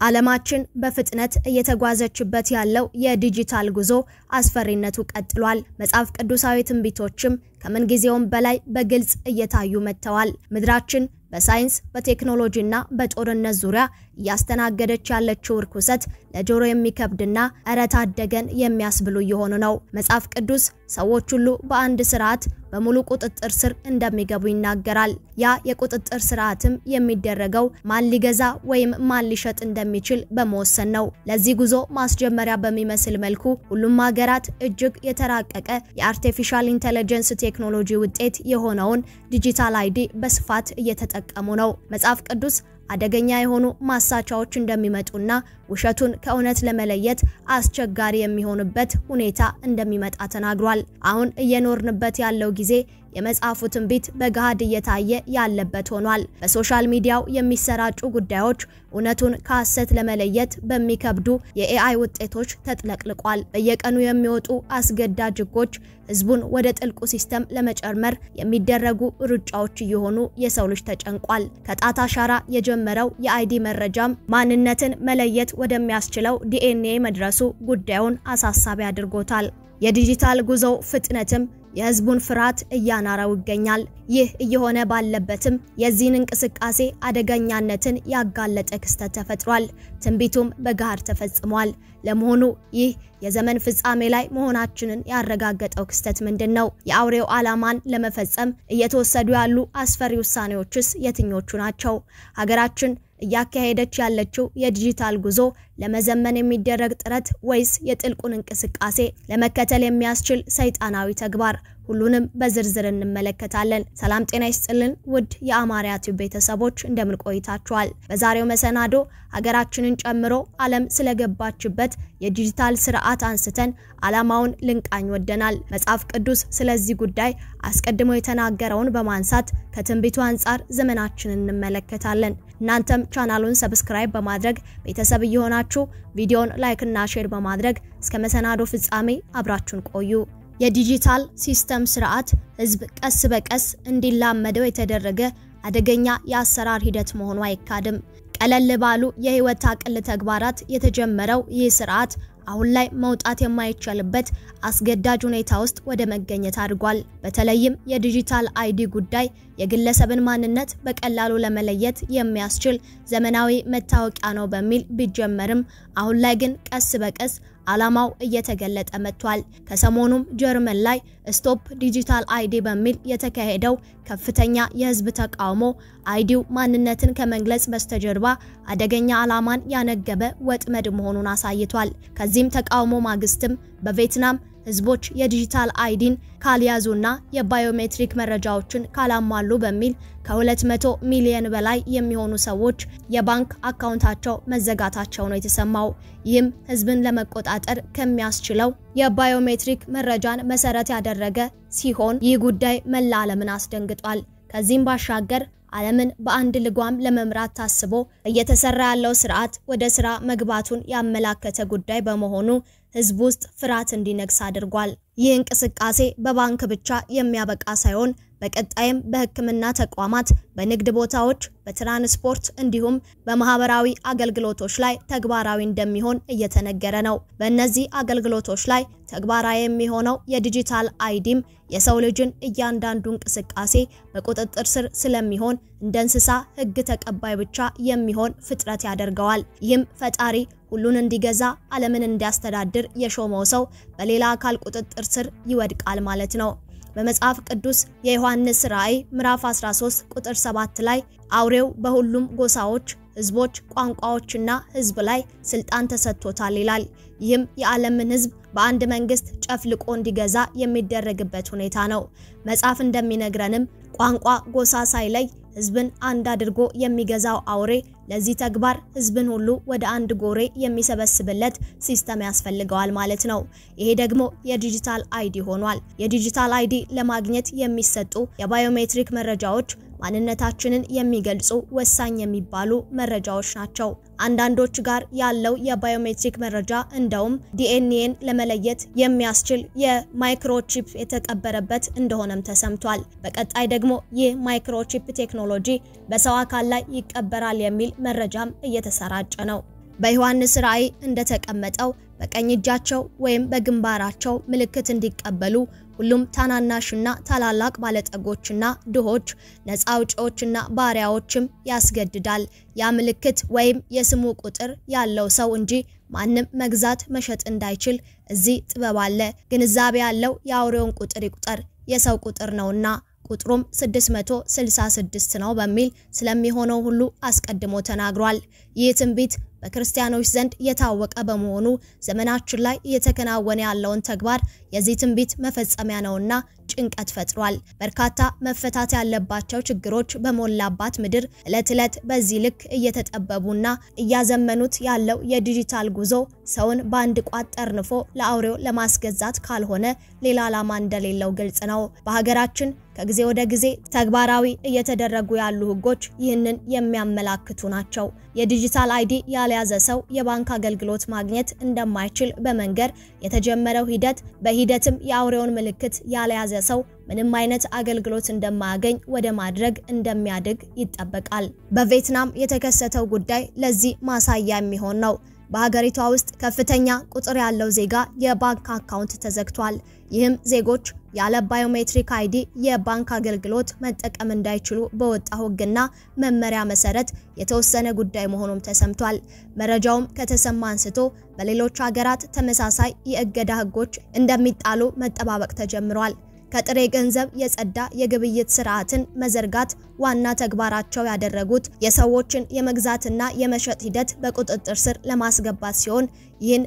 ዓለማችን በፍጥነት እየተጓዘችበት ያለው የዲጂታል ጉዞ አስፈሪነቱ ቀጥሏል። መጽሐፍ ቅዱሳዊ ትንቢቶችም ከምን ጊዜውም በላይ በግልጽ እየታዩ መጥተዋል። ምድራችን በሳይንስ በቴክኖሎጂና በጦርነት ዙሪያ ያስተናገደች ያለችው ርኩሰት ለጆሮ የሚከብድና አረታደገን የሚያስብሉ የሆኑ ነው። መጽሐፍ ቅዱስ ሰዎች ሁሉ በአንድ ስርዓት በሙሉ ቁጥጥር ስር እንደሚገቡ ይናገራል። ያ የቁጥጥር ስርዓትም የሚደረገው ማን ሊገዛ ወይም ማን ሊሸጥ እንደሚችል በመወሰን ነው። ለዚህ ጉዞ ማስጀመሪያ በሚመስል መልኩ ሁሉም ሀገራት እጅግ የተራቀቀ የአርቲፊሻል ኢንተለጀንስ ቴክኖሎጂ ውጤት የሆነውን ዲጂታል አይዲ በስፋት እየተጠቀሙ ነው። መጽሐፍ ቅዱስ አደገኛ የሆኑ ማሳቻዎች እንደሚመጡና ውሸቱን ከእውነት ለመለየት አስቸጋሪ የሚሆንበት ሁኔታ እንደሚመጣ ተናግሯል። አሁን እየኖርንበት ያለው ጊዜ የመጽሐፉ ትንቢት በጋድ እየታየ ያለበት ሆኗል። በሶሻል ሚዲያው የሚሰራጩ ጉዳዮች እውነቱን ከሐሰት ለመለየት በሚከብዱ የኤአይ ውጤቶች ተጥለቅልቋል። በየቀኑ የሚወጡ አስገዳጅ ህጎች ህዝቡን ወደ ጥልቁ ሲስተም ለመጨመር የሚደረጉ ሩጫዎች እየሆኑ የሰው ልጅ ተጨንቋል። ከጣት አሻራ የጀመረው የአይዲ መረጃም ማንነትን መለየት ወደሚያስችለው ዲኤንኤ መድረሱ ጉዳዩን አሳሳቢ አድርጎታል። የዲጂታል ጉዞው ፍጥነትም የህዝቡን ፍርሃት እያናራው ይገኛል። ይህ እየሆነ ባለበትም የዚህን እንቅስቃሴ አደገኛነትን ያጋለጠ ክስተት ተፈጥሯል። ትንቢቱም በጋር ተፈጽሟል። ለመሆኑ ይህ የዘመን ፍጻሜ ላይ መሆናችንን ያረጋገጠው ክስተት ምንድነው? የአውሬው ዓላማን ለመፈጸም እየተወሰዱ ያሉ አስፈሪ ውሳኔዎችስ የትኞቹ ናቸው? ሀገራችን እያካሄደች ያለችው የዲጂታል ጉዞ ለመዘመን የሚደረግ ጥረት ወይስ የጥልቁን እንቅስቃሴ ለመከተል የሚያስችል ሰይጣናዊ ተግባር? ሁሉንም በዝርዝር እንመለከታለን። ሰላም ጤና ይስጥልን ውድ የአማርያ ቲዩብ ቤተሰቦች እንደምን ቆይታችኋል? በዛሬው መሰናዶ ሀገራችንን ጨምሮ ዓለም ስለገባችበት የዲጂታል ስርዓት አንስተን ዓላማውን ልንቃኝ ወደናል። መጽሐፍ ቅዱስ ስለዚህ ጉዳይ አስቀድሞ የተናገረውን በማንሳት ከትንቢቱ አንፃር ዘመናችንን እንመለከታለን። እናንተም ቻናሉን ሰብስክራይብ በማድረግ ቤተሰብ እየሆናችሁ ቪዲዮን ላይክ እና ሼር በማድረግ እስከ መሰናዶ ፍጻሜ አብራችሁን ቆዩ። የዲጂታል ሲስተም ስርዓት ህዝብ ቀስ በቀስ እንዲላመደው የተደረገ አደገኛ የአሰራር ሂደት መሆኑ አይካድም። ቀለል ባሉ የህይወት አቅል ተግባራት የተጀመረው ይህ ስርዓት አሁን ላይ መውጣት የማይቻልበት አስገዳጅ ሁኔታ ውስጥ ወደ መገኘት አድርጓል። በተለይም የዲጂታል አይዲ ጉዳይ የግለሰብን ማንነት በቀላሉ ለመለየት የሚያስችል ዘመናዊ መታወቂያ ነው በሚል ቢጀመርም አሁን ላይ ግን ቀስ በቀስ ዓላማው እየተገለጠ መጥቷል። ከሰሞኑም ጀርመን ላይ ስቶፕ ዲጂታል አይዲ በሚል የተካሄደው ከፍተኛ የህዝብ ተቃውሞ አይዲው ማንነትን ከመግለጽ በስተጀርባ አደገኛ ዓላማን ያነገበ ወጥመድ መሆኑን አሳይቷል። ከዚህም ተቃውሞ ማግስትም በቪየትናም ህዝቦች የዲጂታል አይዲን ካልያዙና የባዮሜትሪክ መረጃዎችን ካላሟሉ በሚል ከ200 ሚሊዮን በላይ የሚሆኑ ሰዎች የባንክ አካውንታቸው መዘጋታቸው ነው የተሰማው። ይህም ህዝብን ለመቆጣጠር ከሚያስችለው የባዮሜትሪክ መረጃን መሰረት ያደረገ ሲሆን ይህ ጉዳይ መላ ዓለምን አስደንግጧል። ከዚህም ባሻገር ዓለምን በአንድ ልጓም ለመምራት ታስቦ እየተሰራ ያለው ስርዓት ወደ ስራ መግባቱን ያመላከተ ጉዳይ በመሆኑ ህዝብ ውስጥ ፍርሃት እንዲነግስ አድርጓል። ይህ እንቅስቃሴ በባንክ ብቻ የሚያበቃ ሳይሆን በቀጣይም በህክምና ተቋማት፣ በንግድ ቦታዎች፣ በትራንስፖርት እንዲሁም በማህበራዊ አገልግሎቶች ላይ ተግባራዊ እንደሚሆን እየተነገረ ነው። በእነዚህ አገልግሎቶች ላይ ተግባራዊ የሚሆነው የዲጂታል አይዲም የሰው ልጅን እያንዳንዱ እንቅስቃሴ በቁጥጥር ስር ስለሚሆን እንደ እንስሳ ህግ ተቀባይ ብቻ የሚሆን ፍጥረት ያደርገዋል። ይህም ፈጣሪ ሁሉን እንዲገዛ ዓለምን እንዲያስተዳድር የሾመው ሰው በሌላ አካል ቁጥጥር ስር ይወድቃል ማለት ነው። በመጽሐፍ ቅዱስ የዮሐንስ ራእይ ምዕራፍ 13 ቁጥር 7 ላይ አውሬው በሁሉም ጎሳዎች፣ ህዝቦች፣ ቋንቋዎችና ህዝብ ላይ ስልጣን ተሰጥቶታል ይላል። ይህም የዓለምን ህዝብ በአንድ መንግስት ጨፍልቆ እንዲገዛ የሚደረግበት ሁኔታ ነው። መጽሐፍ እንደሚነግረንም ቋንቋ፣ ጎሳ ሳይለይ ህዝብን አንድ አድርጎ የሚገዛው አውሬ ለዚህ ተግባር ህዝብን ሁሉ ወደ አንድ ጎሬ የሚሰበስብለት ሲስተም ያስፈልገዋል ማለት ነው። ይሄ ደግሞ የዲጂታል አይዲ ሆኗል። የዲጂታል አይዲ ለማግኘት የሚሰጡ የባዮሜትሪክ መረጃዎች ማንነታችንን የሚገልጹ ወሳኝ የሚባሉ መረጃዎች ናቸው። አንዳንዶች ጋር ያለው የባዮሜትሪክ መረጃ እንደውም ዲኤንኤን ለመለየት የሚያስችል የማይክሮቺፕ የተቀበረበት እንደሆነም ተሰምቷል። በቀጣይ ደግሞ ይህ ማይክሮቺፕ ቴክኖሎጂ በሰው አካል ላይ ይቀበራል የሚል መረጃም እየተሰራጨ ነው። በዮሐንስ ራእይ እንደተቀመጠው በቀኝ እጃቸው ወይም በግንባራቸው ምልክት እንዲቀበሉ ሁሉም ታናናሽና ታላላቅ ባለጠጎችና ድሆች ነፃ አውጪዎችና ባሪያዎችም ያስገድዳል። ያ ምልክት ወይም የስሙ ቁጥር ያለው ሰው እንጂ ማንም መግዛት መሸጥ እንዳይችል እዚህ ጥበብ አለ። ግንዛቤ ያለው የአውሬውን ቁጥር ይቁጠር፣ የሰው ቁጥር ነውና ቁጥሩም 666 ነው በሚል ስለሚሆነው ሁሉ አስቀድሞ ተናግሯል። ይህ ትንቢት በክርስቲያኖች ዘንድ የታወቀ በመሆኑ ዘመናችን ላይ እየተከናወነ ያለውን ተግባር የዚህ ትንቢት መፈጸሚያ ነውና ጭንቀት ፈጥሯል። በርካታ መፈታት ያለባቸው ችግሮች በሞላባት ምድር ዕለት ዕለት በዚህ ልክ እየተጠበቡና እያዘመኑት ያለው የዲጂታል ጉዞ ሰውን በአንድ ቋት ጠርንፎ ለአውሬው ለማስገዛት ካልሆነ ሌላ ዓላማ እንደሌለው ግልጽ ነው። በሀገራችን ከጊዜ ወደ ጊዜ ተግባራዊ እየተደረጉ ያሉ ህጎች ይህንን የሚያመላክቱ ናቸው። የዲጂታል አይዲ ያልያዘ ሰው የባንክ አገልግሎት ማግኘት እንደማይችል በመንገር የተጀመረው ሂደት በሂደትም የአውሬውን ምልክት ያልያዘ ሰው ምንም አይነት አገልግሎት እንደማያገኝ ወደ ማድረግ እንደሚያድግ ይጠበቃል። በቪየትናም የተከሰተው ጉዳይ ለዚህ ማሳያ የሚሆን ነው። በሀገሪቷ ውስጥ ከፍተኛ ቁጥር ያለው ዜጋ የባንክ አካውንት ተዘግቷል። ይህም ዜጎች ያለ ባዮሜትሪክ አይዲ የባንክ አገልግሎት መጠቀም እንዳይችሉ በወጣው ህግና መመሪያ መሰረት የተወሰነ ጉዳይ መሆኑም ተሰምቷል። መረጃውም ከተሰማ አንስቶ በሌሎች ሀገራት ተመሳሳይ የእገዳ ህጎች እንደሚጣሉ መጠባበቅ ተጀምሯል። ከጥሬ ገንዘብ የጸዳ የግብይት ስርዓትን መዘርጋት ዋና ተግባራቸው ያደረጉት የሰዎችን የመግዛትና የመሸጥ ሂደት በቁጥጥር ስር ለማስገባት ሲሆን ይህን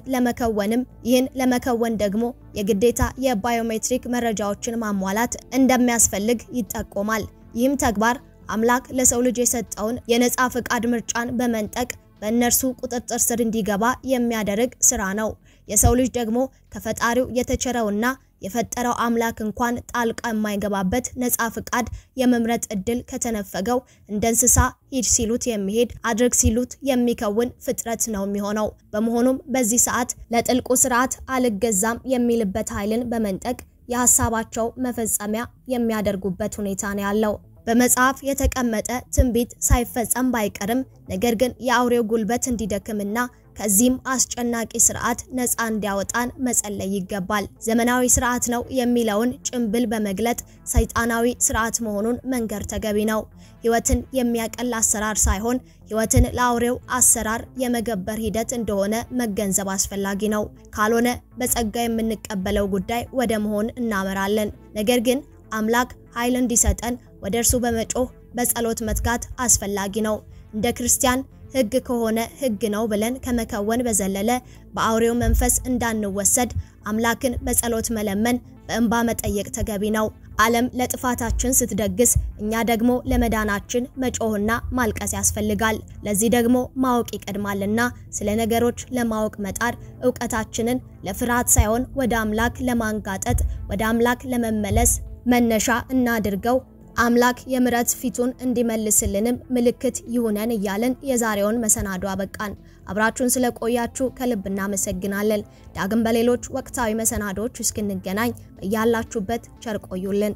ለመከወን ደግሞ የግዴታ የባዮሜትሪክ መረጃዎችን ማሟላት እንደሚያስፈልግ ይጠቆማል። ይህም ተግባር አምላክ ለሰው ልጅ የሰጠውን የነጻ ፍቃድ ምርጫን በመንጠቅ በእነርሱ ቁጥጥር ስር እንዲገባ የሚያደርግ ስራ ነው። የሰው ልጅ ደግሞ ከፈጣሪው የተቸረውና የፈጠረው አምላክ እንኳን ጣልቃ የማይገባበት ነጻ ፍቃድ የመምረጥ እድል ከተነፈገው እንደ እንስሳ ሂድ ሲሉት የሚሄድ አድርግ ሲሉት የሚከውን ፍጥረት ነው የሚሆነው። በመሆኑም በዚህ ሰዓት ለጥልቁ ስርዓት አልገዛም የሚልበት ኃይልን በመንጠቅ የሐሳባቸው መፈጸሚያ የሚያደርጉበት ሁኔታ ነው ያለው። በመጽሐፍ የተቀመጠ ትንቢት ሳይፈጸም ባይቀርም ነገር ግን የአውሬው ጉልበት እንዲደክምና ከዚህም አስጨናቂ ስርዓት ነፃ እንዲያወጣን መጸለይ ይገባል። ዘመናዊ ስርዓት ነው የሚለውን ጭምብል በመግለጥ ሰይጣናዊ ስርዓት መሆኑን መንገር ተገቢ ነው። ህይወትን የሚያቀል አሰራር ሳይሆን ህይወትን ለአውሬው አሰራር የመገበር ሂደት እንደሆነ መገንዘብ አስፈላጊ ነው። ካልሆነ በጸጋ የምንቀበለው ጉዳይ ወደ መሆን እናመራለን። ነገር ግን አምላክ ኃይል እንዲሰጠን ወደ እርሱ በመጮህ በጸሎት መትጋት አስፈላጊ ነው። እንደ ክርስቲያን ህግ ከሆነ ህግ ነው ብለን ከመከወን በዘለለ በአውሬው መንፈስ እንዳንወሰድ አምላክን በጸሎት መለመን በእንባ መጠየቅ ተገቢ ነው። ዓለም ለጥፋታችን ስትደግስ እኛ ደግሞ ለመዳናችን መጮህና ማልቀስ ያስፈልጋል። ለዚህ ደግሞ ማወቅ ይቀድማልና ስለ ነገሮች ለማወቅ መጣር ዕውቀታችንን ለፍርሃት ሳይሆን ወደ አምላክ ለማንጋጠጥ ወደ አምላክ ለመመለስ መነሻ እናድርገው። አምላክ የምሕረት ፊቱን እንዲመልስልንም ምልክት ይሁነን እያልን የዛሬውን መሰናዶ አበቃን። አብራችሁን ስለቆያችሁ ከልብ እናመሰግናለን። ዳግም በሌሎች ወቅታዊ መሰናዶዎች እስክንገናኝ በያላችሁበት ቸር ቆዩልን።